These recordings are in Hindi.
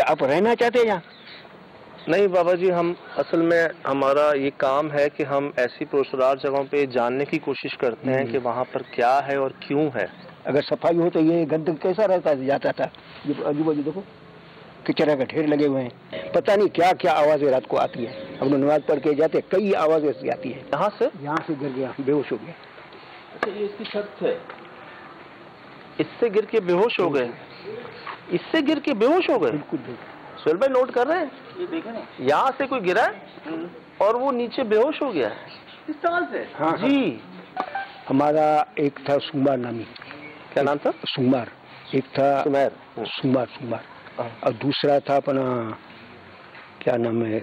आप रहना चाहते हैं यहाँ? नहीं बाबा जी, हम असल में हमारा ये काम है कि हम ऐसी पुरसरार जगहों पे जानने की कोशिश करते हैं कि वहाँ पर क्या है और क्यों है। अगर सफाई हो तो ये गंदगी कैसा रहता जाता था? ये आजू बाजू देखो, कचरा का ढेर लगे हुए हैं, पता नहीं क्या क्या आवाजें रात को आती है। हम लोग नमाज पढ़ के जाते, कई आवाजें ऐसी आती है। यहाँ से गिर गया, बेहोश हो गया। अच्छा, ये इसकी छत है, इससे गिर के बेहोश हो गए? इससे गिर के बेहोश हो गए? बिल्कुल। सुहेल भाई नोट कर रहे हैं? ये देखें ना, यहाँ से कोई गिरा है और वो नीचे बेहोश हो गया है इस तरह से। हाँ जी। हमारा एक था सुमार नामी। क्या नाम था? सुमार। एक था सुमार और दूसरा था अपना, क्या नाम है,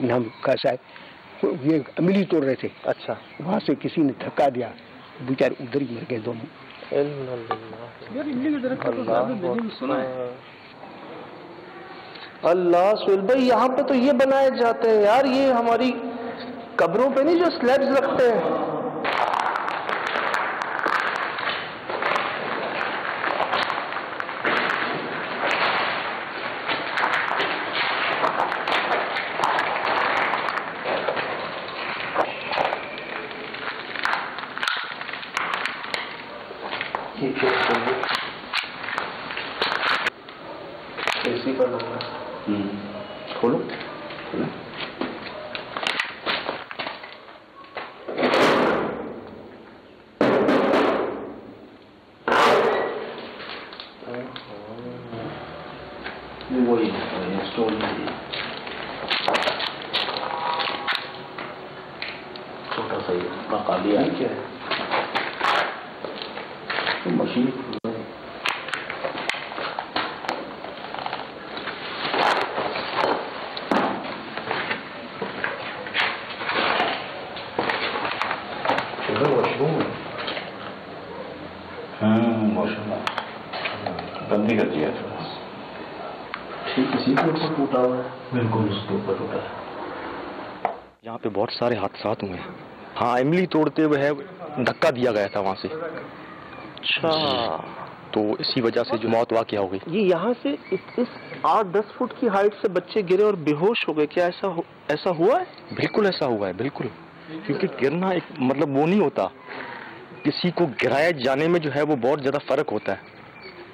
नाम का शायद, ये अमली तोड़ रहे थे। अच्छा। वहाँ से किसी ने धक्का दिया, बेचारे उधर ही मर गए दोनों। अल्लाह, सुहेल भाई यहाँ पे तो ये बनाए जाते हैं यार, ये हमारी कब्रों पे नहीं जो स्लैब्स रखते हैं। इसी पर खोलो। वही स्टोन छोटा सा ही कालिया क्या है, मशीन बंदी कर दिया थोड़ा। ठीक इसी के ऊपर टूटा हुआ है। बिल्कुल उसके ऊपर टूटा है। यहाँ पे बहुत सारे हादसात हुए हैं। हाँ, इमली तोड़ते हुए है, धक्का दिया गया था वहाँ से। अच्छा, तो इसी वजह से जो मौत वाक़या हो गई। ये यहाँ से इस 8-10 फुट की हाइट से बच्चे गिरे और बेहोश हो गए, क्या ऐसा हुआ है? बिल्कुल ऐसा हुआ है, बिल्कुल। क्योंकि गिरना एक मतलब वो नहीं होता, किसी को गिराया जाने में जो है वो बहुत ज़्यादा फर्क होता है।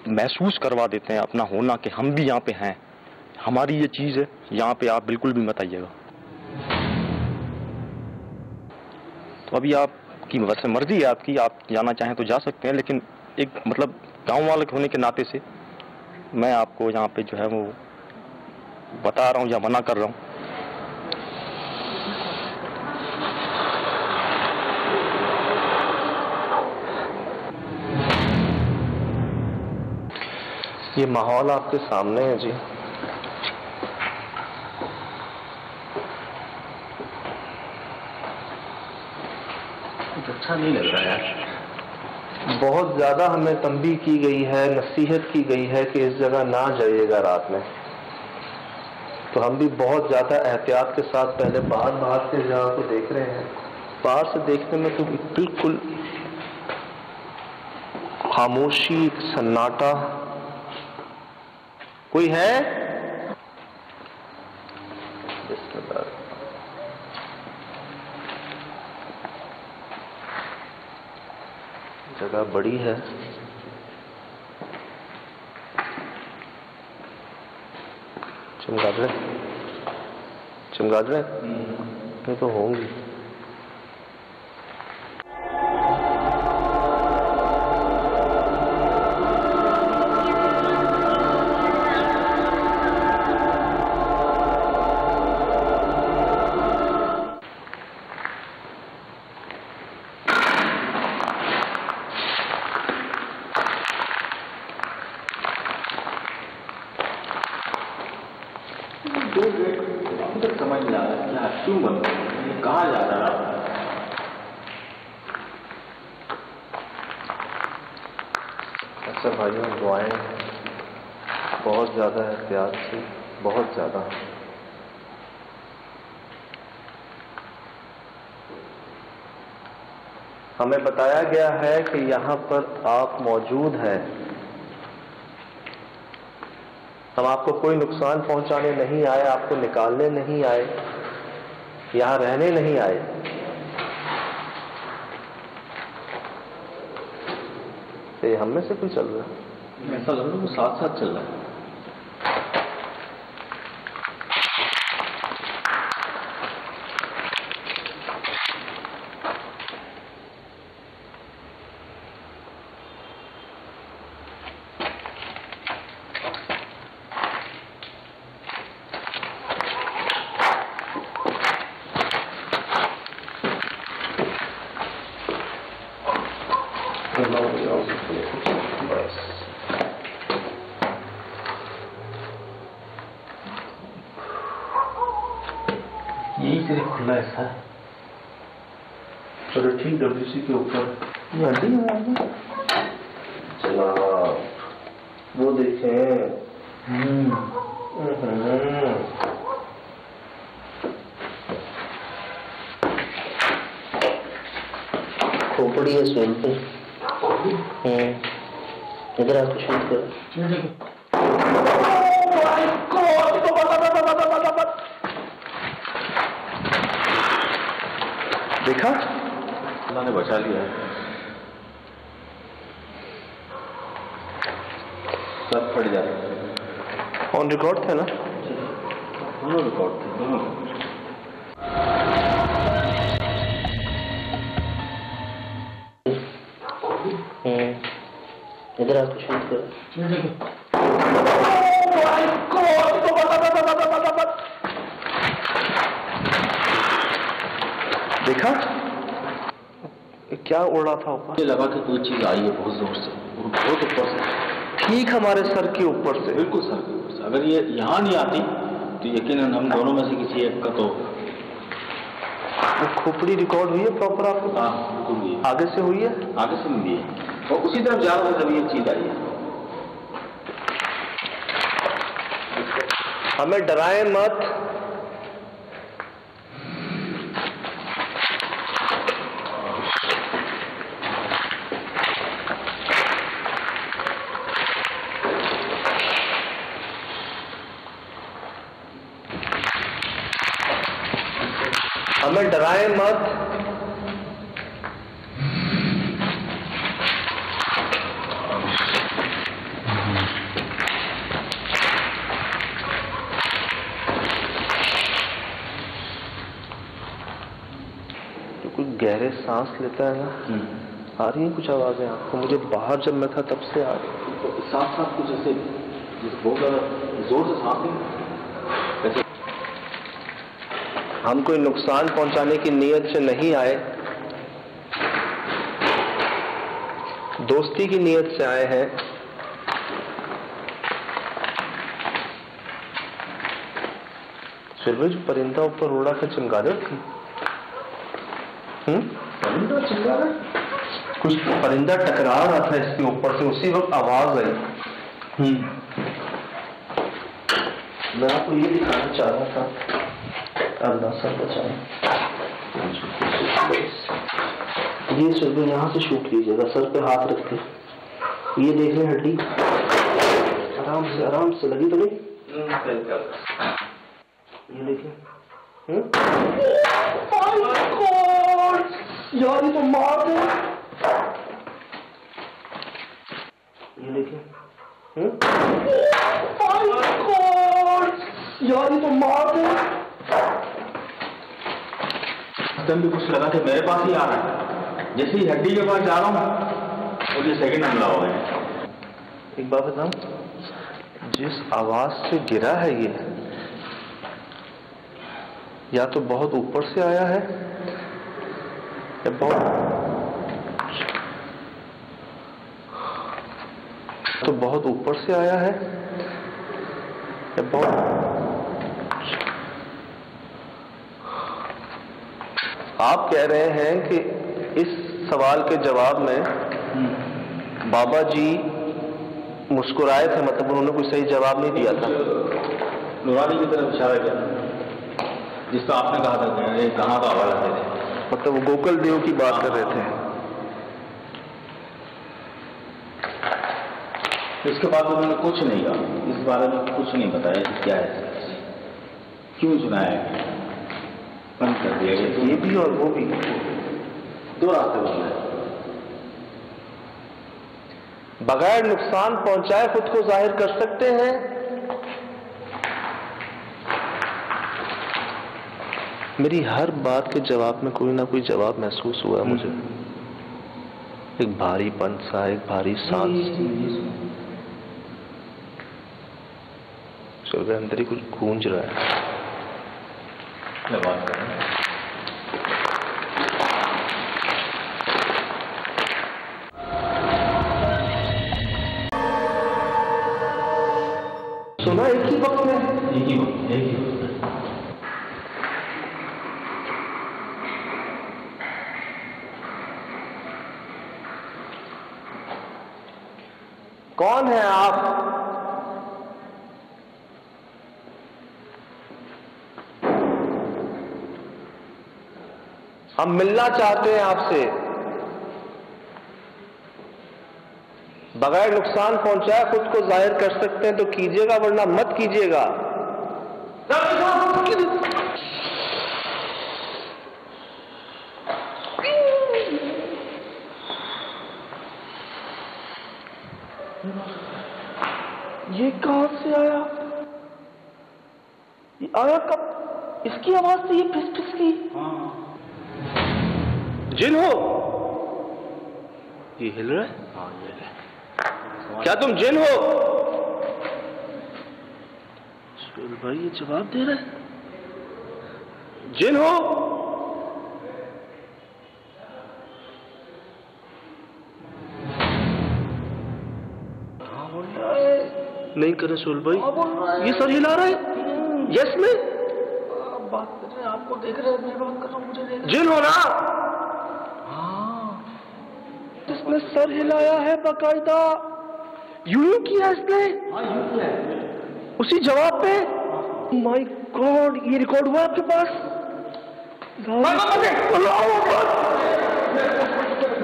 महसूस करवा देते हैं अपना होना कि हम भी यहाँ पे हैं, हमारी ये चीज़ है, यहाँ पे आप बिल्कुल भी मत आइएगा। तो अभी आपकी वैसे मर्जी है आपकी, आप जाना चाहें तो जा सकते हैं, लेकिन एक मतलब गांव वाले होने के नाते से मैं आपको यहाँ पे जो है वो बता रहा हूँ या मना कर रहा हूँ। ये माहौल आपके सामने है जी। कुछ अच्छा नहीं लग रहा यार। बहुत ज्यादा हमें तंबीह की गई है, नसीहत की गई है कि इस जगह ना जाइएगा रात में, तो हम भी बहुत ज्यादा एहतियात के साथ पहले बाहर से जगह को देख रहे हैं। बाहर से देखने में तो बिल्कुल खामोशी, सन्नाटा। कोई है? जगह बड़ी है। चमगादड़ ये तो होंगी। समझ नहीं आ रहा क्यों बंद, कहाँ जा रहा है? अच्छा भाइयों, दुआएं बहुत ज़्यादा एहतियात से, बहुत ज़्यादा। हमें बताया गया है कि यहाँ पर आप मौजूद हैं। हम आपको कोई नुकसान पहुंचाने नहीं आए, आपको निकालने नहीं आए, यहाँ रहने नहीं आए। ये हम में से कोई चल रहा है? ऐसा लग रहा है वो साथ साथ चल रहा है। यही सिर्फ खुला ऐसा है। चलो ठीक, डब्ल्यूसी के ऊपर ये हड्डी है। चला वो देखें। खोपड़ी है सोल पे। इधर आपको शूट करो। देखा, अल्लाह ने बचा लिया। सब फट जाते। ऑन रिकॉर्ड थे ना? दोनों रिकॉर्ड थे, दोनों। इधर आपको शूट करो। देखा क्या उड़ रहा था ऊपर? मुझे लगा कि कोई चीज आई है बहुत जोर से, बहुत ऊपर से, ठीक हमारे सर के ऊपर से। बिल्कुल सर के ऊपर से। अगर ये यहाँ नहीं आती तो यकीनन हम दोनों में से किसी एक का तो। वो खोपड़ी रिकॉर्ड हुई है प्रॉपर आपको? हाँ बिल्कुल हुई है। आगे से हुई है? आगे से मिली है और उसी तरफ जा रहा था जब ये चीज आई है। हमें डराए मत। हमें डराए मत। तो कोई गहरे सांस लेता है ना, आ रही है कुछ आवाजें आपको? मुझे बाहर जब मैं था तब से आ रही। तो साथ साथ कुछ ऐसे बहुत ज्यादा जोर से सांस लें। हम कोई नुकसान पहुंचाने की नीयत से नहीं आए, दोस्ती की नीयत से आए हैं। फिर भी जो परिंदा ऊपर उड़ा था चिंगारे थी। परिंदा चिंगारा? कुछ परिंदा टकरा रहा था इसके ऊपर से, उसी वक्त आवाज आई। मैं आपको ये दिखाना चाह रहा था। अल्लाह सब बचाए। ये सर पे यहाँ से शूट कीजिएगा, सर पे हाथ रख के। ये देख रहे हड्डी आराम से लगी तो नहीं? ये देखिए। यार ये तो मार दे। ये देखिए। यार ये तो मार दे। भी कुछ लगा कि मेरे पास ही आ रहा है। जैसे ही हड्डी के पास जा रहा हूँ मुझे सेकंड हमला हो गया। एक बात बताऊं, जिस आवाज से गिरा है ये, या तो बहुत ऊपर से आया है या बहुत ऊपर से आया है या बहुत। आप कह रहे हैं कि इस सवाल के जवाब में बाबा जी मुस्कुराए थे, मतलब उन्होंने कोई सही जवाब नहीं दिया था। नूरानी की तरफ इशारा किया जिसका आपने कहा था कि कहाँ का हवाला दे थे, मतलब वो गोकल देव की बात कर रहे थे। इसके बाद उन्होंने कुछ नहीं कहा, इस बारे में कुछ नहीं बताया कि क्या है, क्यों चुनाया गया, बंद कर दिया गया। ये भी और वो भी, दो रास्ते बन गए। बगैर नुकसान पहुंचाए खुद को जाहिर कर सकते हैं, मेरी हर बात के जवाब में कोई ना कोई जवाब महसूस हुआ मुझे, एक भारीपन सा, एक भारी सांस, चल अंदर ही कुछ गूंज रहा है। क्या बात कर रहे हैं? सुना एक ही वक्त में, एक ही वक्त में। कौन है आप? हम मिलना चाहते हैं आपसे, बगैर नुकसान पहुंचाए खुद को जाहिर कर सकते हैं तो कीजिएगा, वरना मत कीजिएगा। ये कहां से आया? ये आया कब? इसकी आवाज से ये फिस फिस की। जिन हो? ये हिल रहा है? हाँ, ये क्या तुम जिन हो? सुहेल भाई ये जवाब दे रहे हैं। जिन हो? नहीं करे सुहेल भाई, ये सर हिला रहा है। यस में बात कर रहे हैं, आपको देख रहे हैं, मैं बात कर रहा हूँ, मुझे देख रहे जिन हो ना? हाँ, इसने सर हिलाया है बकायदा, यूं किया इसने। हाँ, यूं किया है। उसी जवाब पे। माय गॉड, ये रिकॉर्ड हुआ आपके पास? ये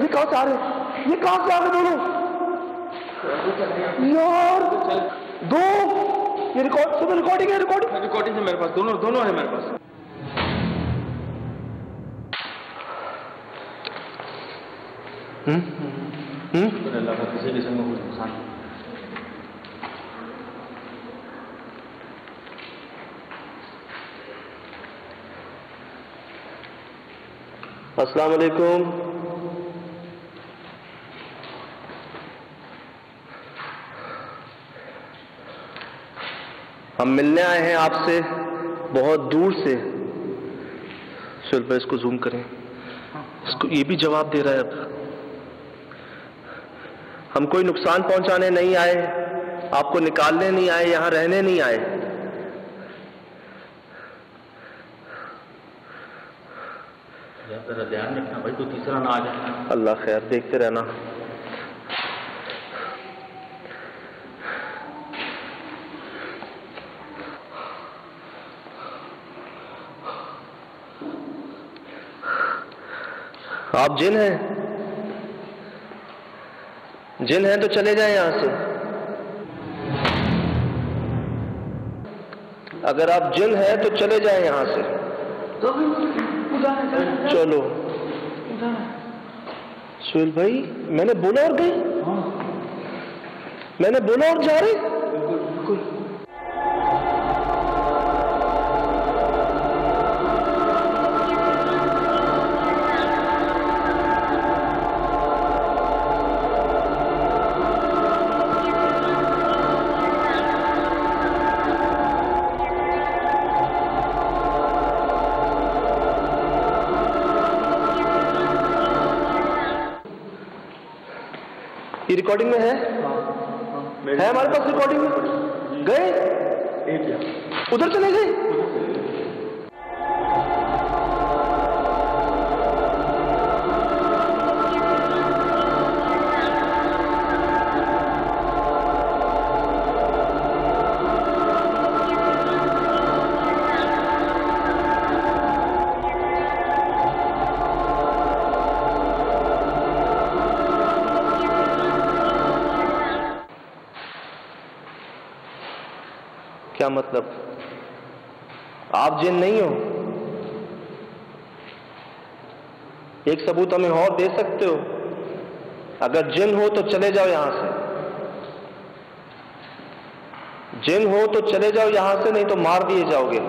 कहां से आ रहे? ये कहां से आ रहे दोनों यार? दो ये रिकॉर्डिंग है, रिकॉर्डिंग है मेरे पास, दोनों है मेरे पास। अल्लाह का किसी किस्म में कुछ नुकसान। अस्सलाम वालेकुम। हम मिलने आए हैं आपसे बहुत दूर से। शिल्पा इसको जूम करें, इसको ये भी जवाब दे रहा है। अब हम कोई नुकसान पहुंचाने नहीं आए, आपको निकालने नहीं आए, यहां रहने नहीं आए। जरा ध्यान रखना भाई, कोई तीसरा ना आ जाए। अल्लाह खैर, देखते रहना। आप जिन हैं? जिन हैं तो चले जाएं यहां से। अगर आप जिन हैं तो चले जाएं यहां से। चलो सुहेल भाई, मैंने बोला और गए, मैंने बोला और जा रहे। ये रिकॉर्डिंग में है? है हमारे पास रिकॉर्डिंग में। गए उधर चले गए। क्या मतलब? आप जिन नहीं हो? एक सबूत हमें और दे सकते हो? अगर जिन हो तो चले जाओ यहां से। जिन हो तो चले जाओ यहां से, नहीं तो मार दिए जाओगे।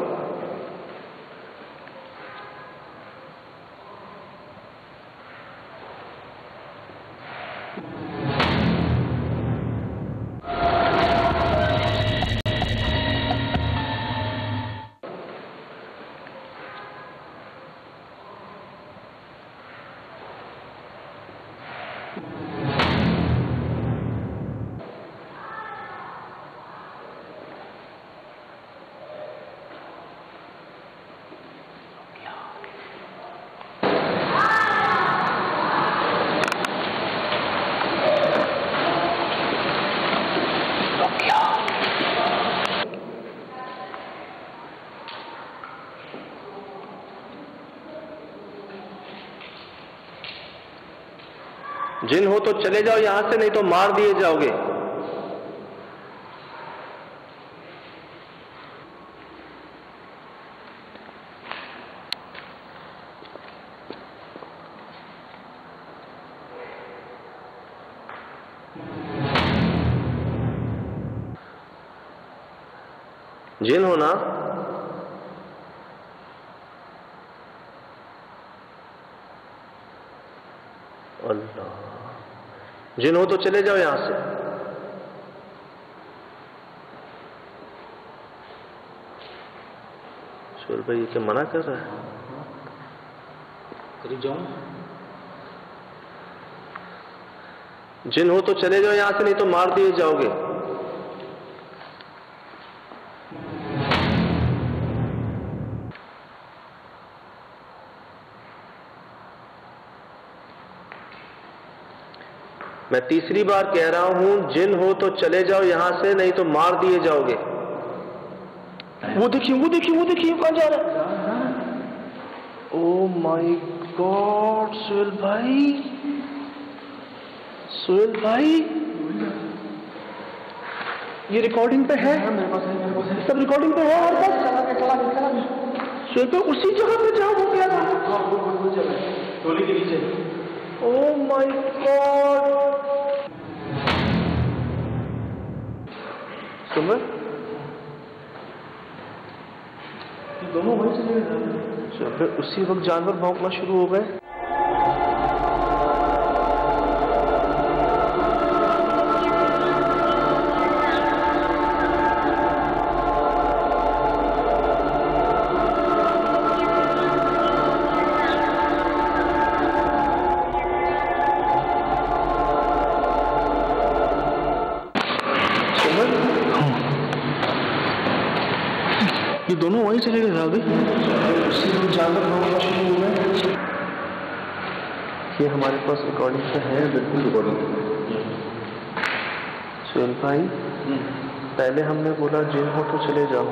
जिन हो तो चले जाओ यहां से, नहीं तो मार दिए जाओगे। जिन हो ना? अल्लाह, जिन हो तो चले जाओ यहां से। सुहेल भाई क्या मना कर रहा है? करीब जाऊं? जिन हो तो चले जाओ यहां से, नहीं तो मार दिए जाओगे। मैं तीसरी बार कह रहा हूं, जिन हो तो चले जाओ यहां से, नहीं तो मार दिए जाओगे। वो देखिए, वो देखिए, वो देखिए, कहां जा रहा है? ओह माय गॉड, सुहेल भाई, सुहेल भाई, ये रिकॉर्डिंग पे है? सब रिकॉर्डिंग पे है हमारे पास। सुहेल भाई उसी जगह पे जहां हो गया था, टोली के नीचे। Oh my God. सुमन, दोनों वहीं चले गए। उसी वक्त जानवर भौंकना शुरू हो गए। ये दोनों वहीं चले गए साहब। उसी वक्त जानवर भौंकना शुरू हो गए। ये हमारे पास रिकॉर्डिंग पे है, बिल्कुल रिकॉर्डिंग। सुहेल भाई, पहले हमने बोला जिन हो तो चले जाओ,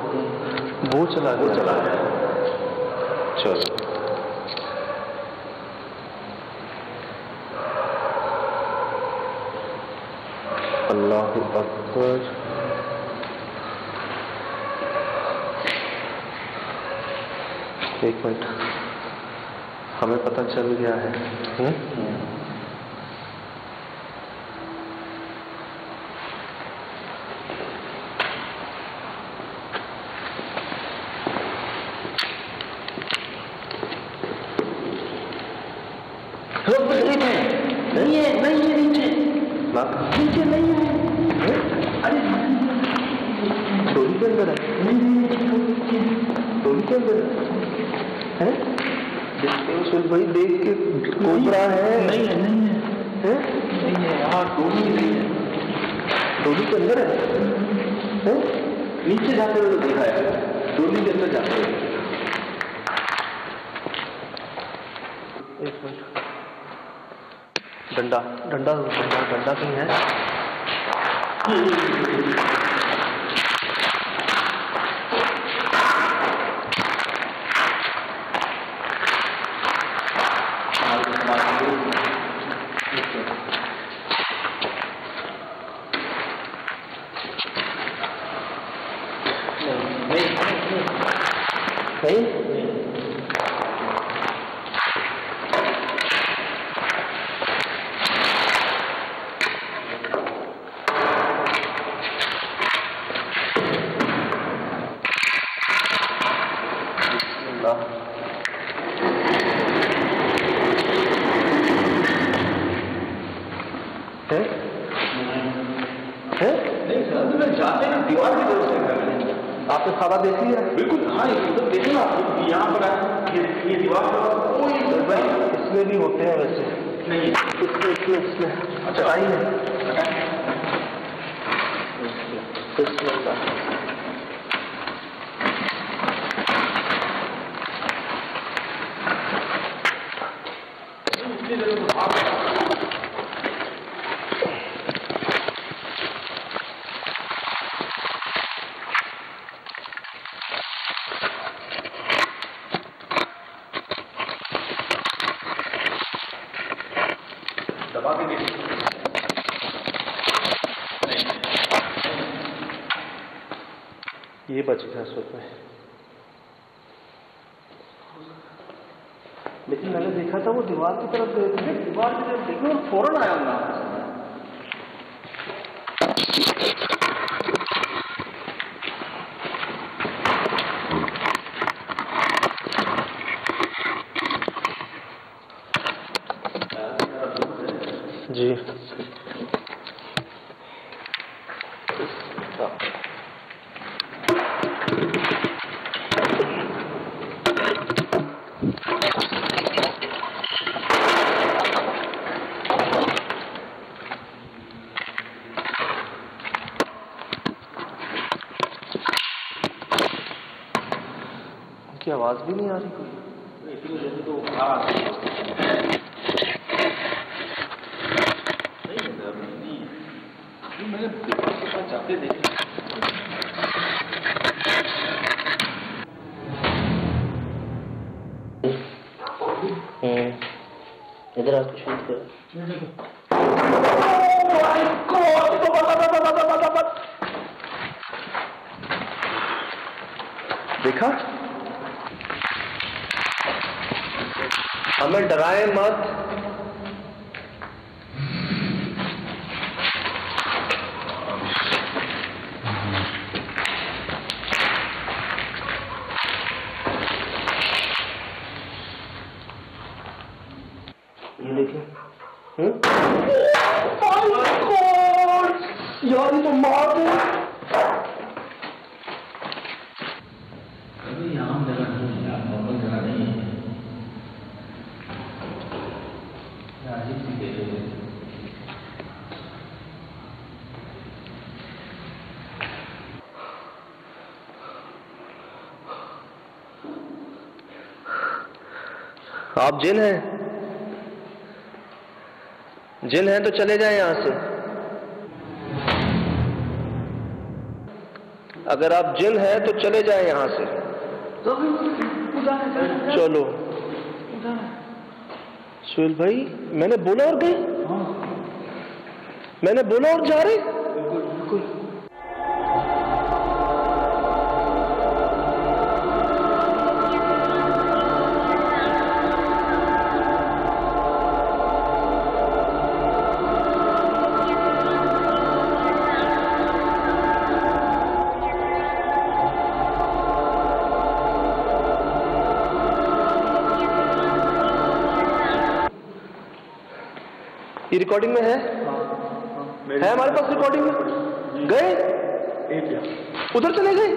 वो चला गया। चलो अल्लाहु अकबर। एक मिनट, हमें पता चल गया है। नहीं है, नहीं है नीचे, नीचे नहीं है। अरे टोली के अंदर है? टोली के अंदर है? देखते हैं सुहेल भाई, देख के कोबरा है। नहीं है, नहीं है, नहीं है। हाँ, टोली नहीं है। टोली के अंदर है? नीचे जाते हुए तो देखा है, टोली के अंदर जाते हुए। एक मिनट, डंडा डंडा डंडा डंडा कहीं है? रास्ते में दीवार की तरफ से देखा मैंने। आपने खाना देख लिया? बिल्कुल, हाँ, ये तो देखो ना, यहाँ पर ये दीवार पर इसमें भी होते हैं वैसे। नहीं, इसमें अच्छा आई है। दबा के देखिए। ये बच गया 10 रुपये। लेकिन मैंने देखा था वो दीवार की तरफ देखा, दीवार की तरफ देखो और फौरन आया ना। जी उनकी आवाज भी नहीं आ रही कोई। इतनी जल्दी तो आ रहा नहीं, मैंने दीवार के पास जाते देखे। इधर आपको शूट कर। देखा, हमें डराए मत। ये देखिए, यार ये तो मार दे। आम जगह नहीं है, नॉर्मल जगह नहीं है। अजीब सी जगह है। आप जिन हैं? जिन हैं तो चले जाएं यहां से। अगर आप जिन हैं तो चले जाएं यहां से। चलो सुहेल भाई, मैंने बोला और गए। मैंने बोला और जा रहे। ये रिकॉर्डिंग में है? है हमारे पास रिकॉर्डिंग में। गए उधर चले गए।